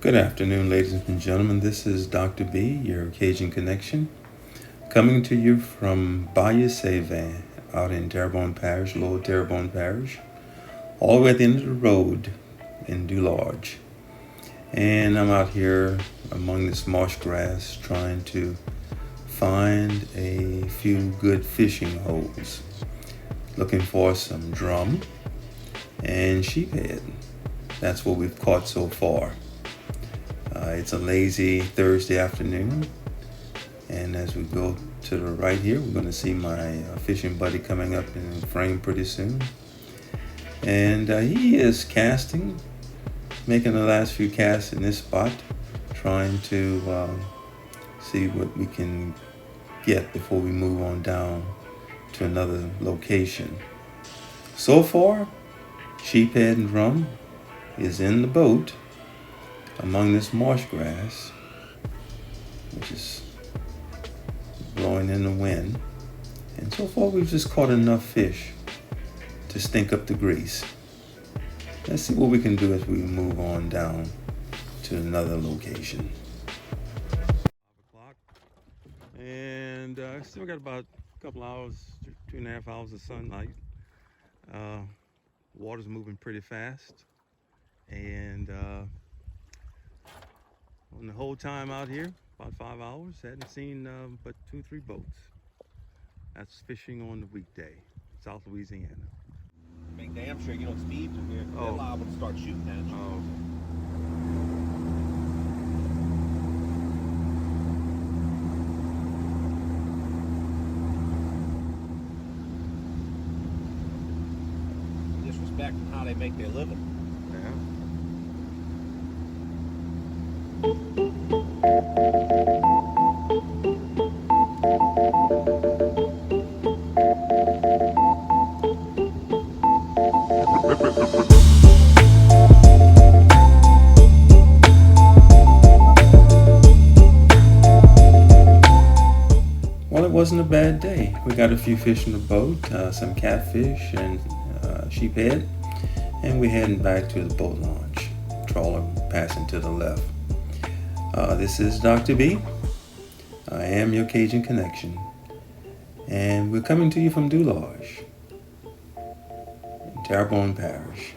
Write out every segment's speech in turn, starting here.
Good afternoon, ladies and gentlemen. This is Dr. B, your Cajun Connection, coming to you from Lake Sevin, out in Terrebonne Parish, Lower Terrebonne Parish, all the way at the end of the road in Dularge. And I'm out here among this marsh grass trying to find a few good fishing holes, looking for some drum and sheephead. That's what we've caught so far. It's a lazy Thursday afternoon, and as we go to the right here, we're going to see my fishing buddy coming up in frame pretty soon. And he is casting, making the last few casts in this spot, trying to see what we can get before we move on down to another location. So far, sheephead and drum is in the boat among this marsh grass, which is blowing in the wind. And so far we've just caught enough fish to stink up the grease. Let's see what we can do as we move on down to another location. 5 o'clock, and still got about a couple hours, 2.5 hours of sunlight. Water's moving pretty fast, and on the whole time out here, about 5 hours, hadn't seen but 2-3 boats. That's fishing on the weekday, South Louisiana. Make damn sure you don't speed from here. Oh. They're liable to start shooting at you. Oh. Disrespecting how they make their living. Yeah. Well, it wasn't a bad day. We got a few fish in the boat, some catfish and sheephead, and we're heading back to the boat launch. Trawler passing to the left. This is Dr. B. I am your Cajun Connection, and we're coming to you from Dularge, in Terrebonne Parish,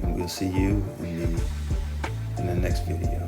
and we'll see you in the next video.